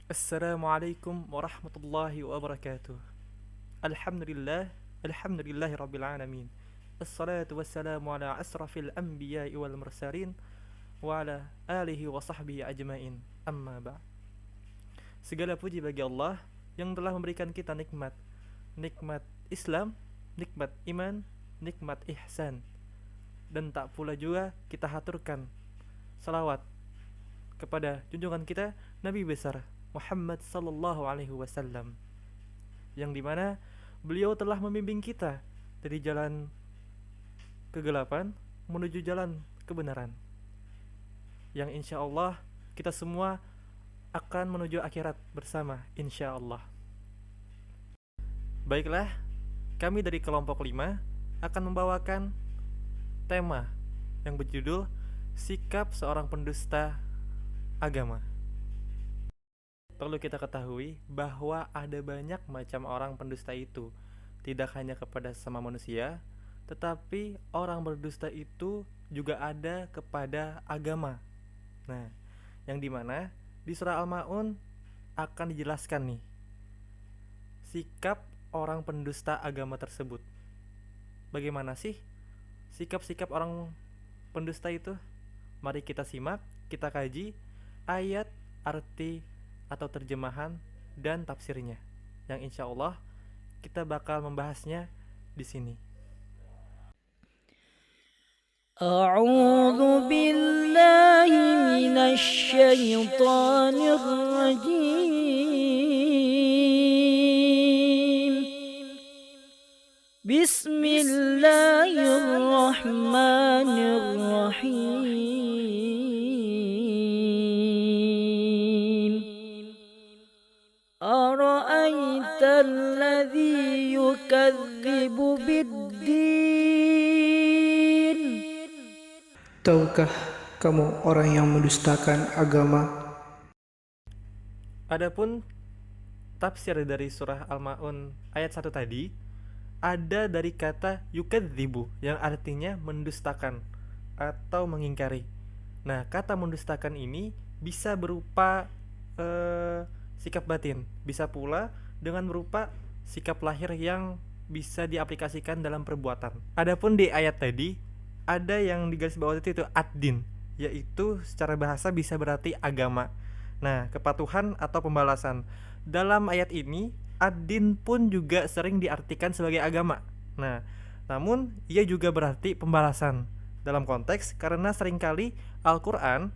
Assalamualaikum warahmatullahi wabarakatuh. Alhamdulillah, alhamdulillahi rabbil alamin. Assalatu wassalamu ala asrafil anbiya'i wal mursalin wa ala alihi wa sahbihi ajmain. Amma ba'. Segala puji bagi Allah yang telah memberikan kita nikmat, nikmat Islam, nikmat iman, nikmat ihsan. Dan tak pula juga kita haturkan salawat kepada junjungan kita Nabi besar Muhammad sallallahu alaihi wasallam, yang dimana beliau telah membimbing kita dari jalan kegelapan menuju jalan kebenaran, yang insya Allah kita semua akan menuju akhirat bersama insya Allah. Baiklah, kami dari kelompok 5 akan membawakan tema yang berjudul Sikap Seorang Pendusta Agama. Perlu kita ketahui bahwa ada banyak macam orang pendusta itu, tidak hanya kepada sesama manusia, tetapi orang berdusta itu juga ada kepada agama. Nah, yang dimana di surah Al-Ma'un akan dijelaskan nih sikap orang pendusta agama tersebut. Bagaimana sih sikap-sikap orang pendusta itu? Mari kita simak, kita kaji ayat, arti atau terjemahan dan tafsirnya, yang insya Allah kita bakal membahasnya di sini. أعوذ بالله من الشيطان الرجيم بسم الله الرحمن الرحيم أرأيت الذي يكذب بالدين Tahukah kamu orang yang mendustakan agama? Adapun tafsir dari surah Al-Ma'un ayat 1 tadi ada dari kata yukadzibu yang artinya mendustakan atau mengingkari. Nah, kata mendustakan ini bisa berupa sikap batin, bisa pula dengan berupa sikap lahir yang bisa diaplikasikan dalam perbuatan. Adapun di ayat tadi ada yang digaris bawah itu ad-din, yaitu secara bahasa bisa berarti agama. Nah, kepatuhan atau pembalasan. Dalam ayat ini, ad-din pun juga sering diartikan sebagai agama. Nah, namun ia juga berarti pembalasan dalam konteks karena seringkali Al-Quran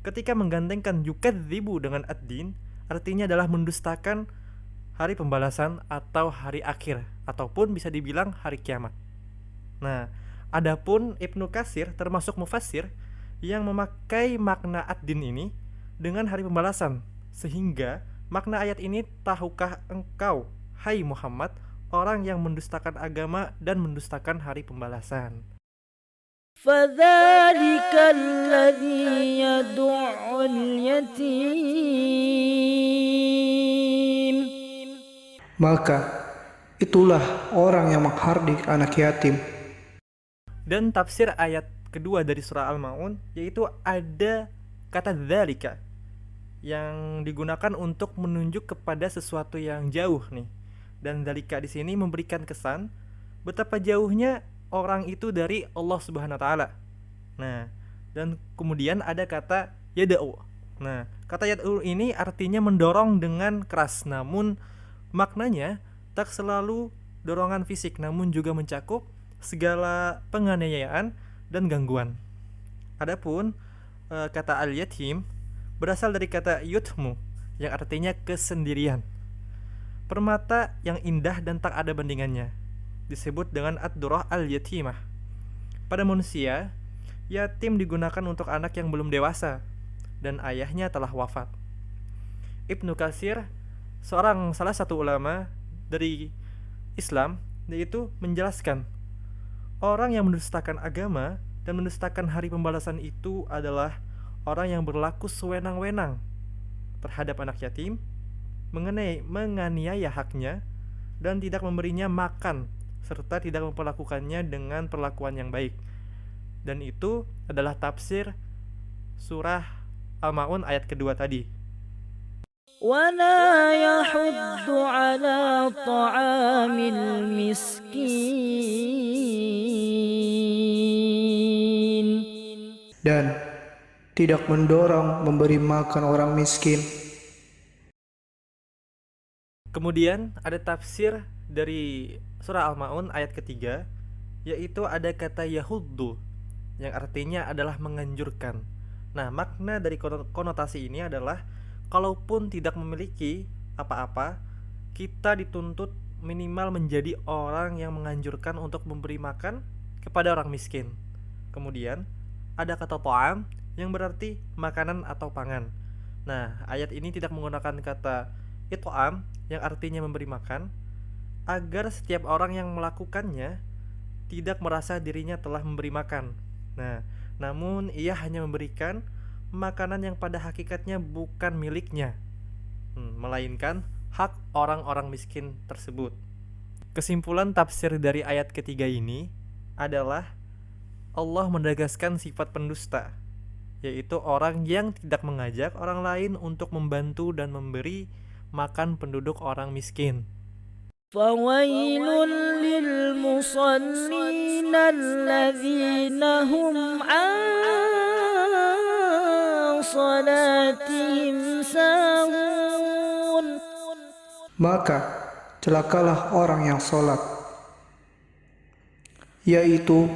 ketika menggandengkan yukadzibu dengan ad-din artinya adalah mendustakan hari pembalasan atau hari akhir, ataupun bisa dibilang hari kiamat. Nah, adapun Ibnu Katsir termasuk mufassir yang memakai makna ad-din ini dengan hari pembalasan, sehingga makna ayat ini, tahukah engkau, hai Muhammad, orang yang mendustakan agama dan mendustakan hari pembalasan. فذلك الذي يدع اليتيم Maka itulah orang yang menghardik anak yatim. Dan tafsir ayat kedua dari surah Al-Ma'un yaitu ada kata dzalika yang digunakan untuk menunjuk kepada sesuatu yang jauh nih. Dan dzalika di sini memberikan kesan betapa jauhnya orang itu dari Allah Subhanahu wa taala. Nah, dan kemudian ada kata yad'u. Nah, kata yad'u ini artinya mendorong dengan keras, namun maknanya tak selalu dorongan fisik, namun juga mencakup segala penganiayaan dan gangguan. Adapun kata al-yatim berasal dari kata yutmu yang artinya kesendirian. Permata yang indah dan tak ada bandingannya disebut dengan ad-durrah al-yatimah. Pada manusia, yatim digunakan untuk anak yang belum dewasa dan ayahnya telah wafat. Ibnu Katsir, salah satu ulama dari Islam, yaitu menjelaskan orang yang mendustakan agama dan mendustakan hari pembalasan itu adalah orang yang berlaku sewenang-wenang terhadap anak yatim, menganiaya haknya dan tidak memberinya makan serta tidak memperlakukannya dengan perlakuan yang baik. Dan itu adalah tafsir surah Al-Ma'un ayat kedua tadi. ولا يحض على طعام المسكين dan tidak mendorong memberi makan orang miskin. Kemudian ada tafsir dari surah Al-Maun ayat ketiga, yaitu ada kata yahuddu yang artinya adalah menganjurkan. Nah, makna dari konotasi ini adalah kalaupun tidak memiliki apa-apa, kita dituntut minimal menjadi orang yang menganjurkan untuk memberi makan kepada orang miskin. Kemudian ada kata ta'am yang berarti makanan atau pangan. Nah, ayat ini tidak menggunakan kata it'am yang artinya memberi makan, agar setiap orang yang melakukannya tidak merasa dirinya telah memberi makan. Nah, namun ia hanya memberikan makanan yang pada hakikatnya bukan miliknya, melainkan hak orang-orang miskin tersebut. Kesimpulan tafsir dari ayat ketiga ini adalah Allah menegaskan sifat pendusta, yaitu orang yang tidak mengajak orang lain untuk membantu dan memberi makan penduduk orang miskin. فويل للمصلين الذين هم عن صلاتهم ساهون Maka celakalah orang yang sholat, yaitu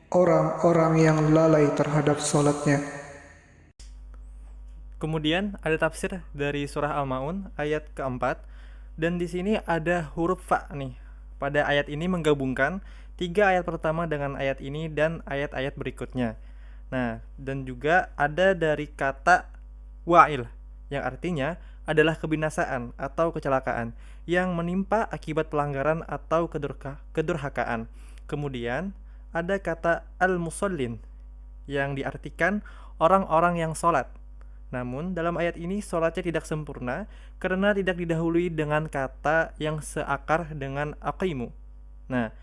orang-orang yang lalai terhadap sholatnya. Kemudian ada tafsir dari surah Al-Maun ayat keempat, dan di sini ada huruf fa nih. Pada ayat ini menggabungkan 3 ayat pertama dengan ayat ini dan ayat-ayat berikutnya. Nah, dan juga ada dari kata wa'il yang artinya adalah kebinasaan atau kecelakaan yang menimpa akibat pelanggaran atau kedurhakaan. Kemudian ada kata al-musallin yang diartikan orang-orang yang sholat. Namun dalam ayat ini sholatnya tidak sempurna karena tidak didahului dengan kata yang seakar dengan aqimu. Nah,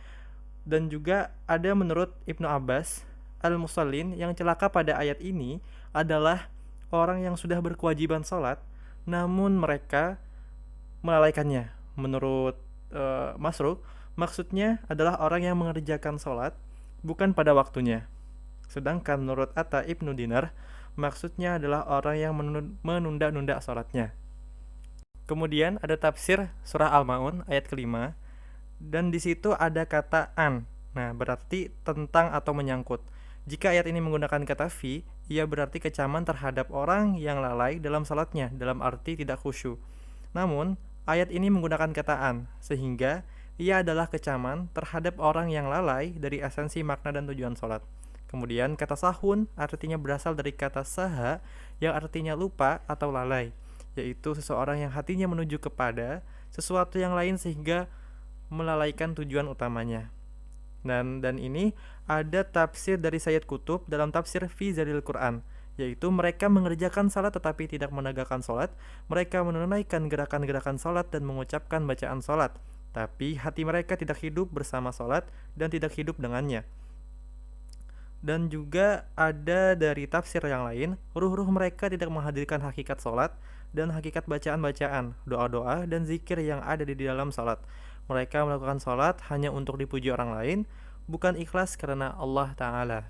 dan juga ada menurut Ibnu Abbas, al-musallin yang celaka pada ayat ini adalah orang yang sudah berkewajiban sholat namun mereka melalaikannya. Menurut Masruq, maksudnya adalah orang yang mengerjakan sholat bukan pada waktunya. Sedangkan menurut Atta Ibnu Dinar, maksudnya adalah orang yang menunda-nunda sholatnya. Kemudian ada tafsir surah Al-Maun ayat kelima, dan di situ ada kata an. Nah, berarti tentang atau menyangkut. Jika ayat ini menggunakan kata fi, ia berarti kecaman terhadap orang yang lalai dalam salatnya, dalam arti tidak khusyuk. Namun, ayat ini menggunakan kata an, sehingga ia adalah kecaman terhadap orang yang lalai dari esensi makna dan tujuan salat. Kemudian kata sahun artinya berasal dari kata saha yang artinya lupa atau lalai, yaitu seseorang yang hatinya menuju kepada sesuatu yang lain sehingga melalaikan tujuan utamanya. Dan ini ada tafsir dari Sayyid Qutb dalam tafsir Fi Zalil Quran, yaitu mereka mengerjakan salat tetapi tidak menegakkan salat, mereka menunaikan gerakan-gerakan salat dan mengucapkan bacaan salat, tapi hati mereka tidak hidup bersama salat dan tidak hidup dengannya. Dan juga ada dari tafsir yang lain, ruh-ruh mereka tidak menghadirkan hakikat salat dan hakikat bacaan-bacaan, doa-doa dan zikir yang ada di dalam salat. Mereka melakukan salat hanya untuk dipuji orang lain, bukan ikhlas karena Allah Ta'ala.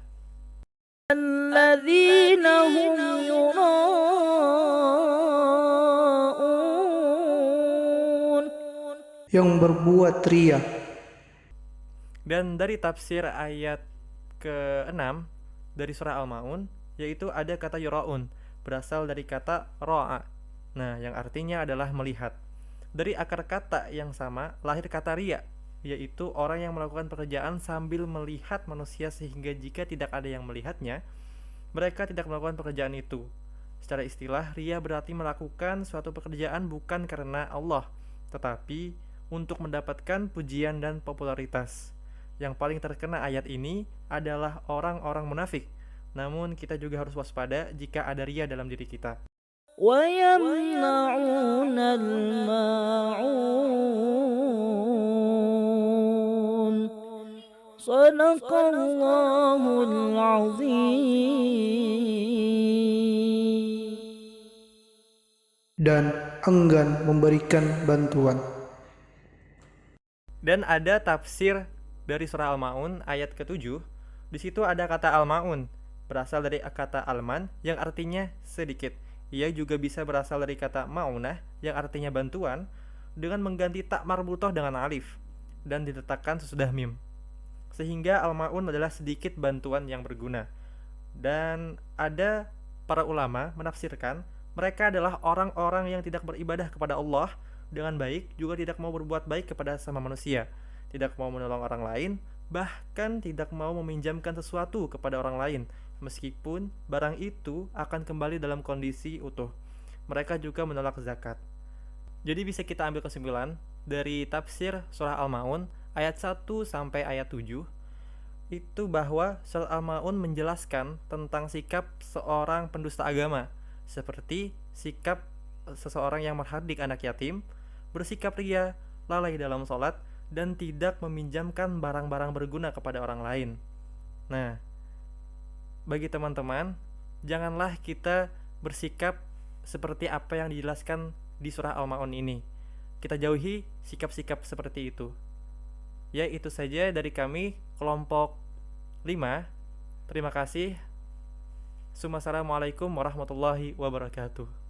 الذين هم يراءون Yang berbuat ria. Dan dari tafsir ayat ke-6 dari surah Al-Maun, yaitu ada kata yura'un, berasal dari kata ro'a, nah yang artinya adalah melihat. Dari akar kata yang sama lahir kata ria, yaitu orang yang melakukan pekerjaan sambil melihat manusia sehingga jika tidak ada yang melihatnya, mereka tidak melakukan pekerjaan itu. Secara istilah, ria berarti melakukan suatu pekerjaan bukan karena Allah, tetapi untuk mendapatkan pujian dan popularitas. Yang paling terkena ayat ini adalah orang-orang munafik. Namun kita juga harus waspada jika ada ria dalam diri kita. ويمنعون الماعون صدق الله العظيم. dan enggan memberikan bantuan. Dan ada tafsir dari surah Al-Maun ayat ke-7. Di situ ada kata Al-Maun, berasal dari kata Alman yang artinya sedikit. Ia juga bisa berasal dari kata Maunah yang artinya bantuan dengan mengganti tak marbutoh dengan alif dan diletakkan sesudah mim. Sehingga Al-Maun adalah sedikit bantuan yang berguna. Dan ada para ulama menafsirkan mereka adalah orang-orang yang tidak beribadah kepada Allah dengan baik, juga tidak mau berbuat baik kepada sama manusia, tidak mau menolong orang lain, bahkan tidak mau meminjamkan sesuatu kepada orang lain, meskipun barang itu akan kembali dalam kondisi utuh. Mereka juga menolak zakat. Jadi bisa kita ambil kesimpulan dari tafsir surah Al-Maun ayat 1 sampai ayat 7 itu bahwa surah Al-Maun menjelaskan tentang sikap seorang pendusta agama, seperti sikap seseorang yang menghardik anak yatim, bersikap ria, lalai dalam sholat, dan tidak meminjamkan barang-barang berguna kepada orang lain. Nah, bagi teman-teman, janganlah kita bersikap seperti apa yang dijelaskan di surah Al-Maun ini. Kita jauhi sikap-sikap seperti itu. Ya, itu saja dari kami, kelompok 5. Terima kasih. Assalamualaikum warahmatullahi wabarakatuh.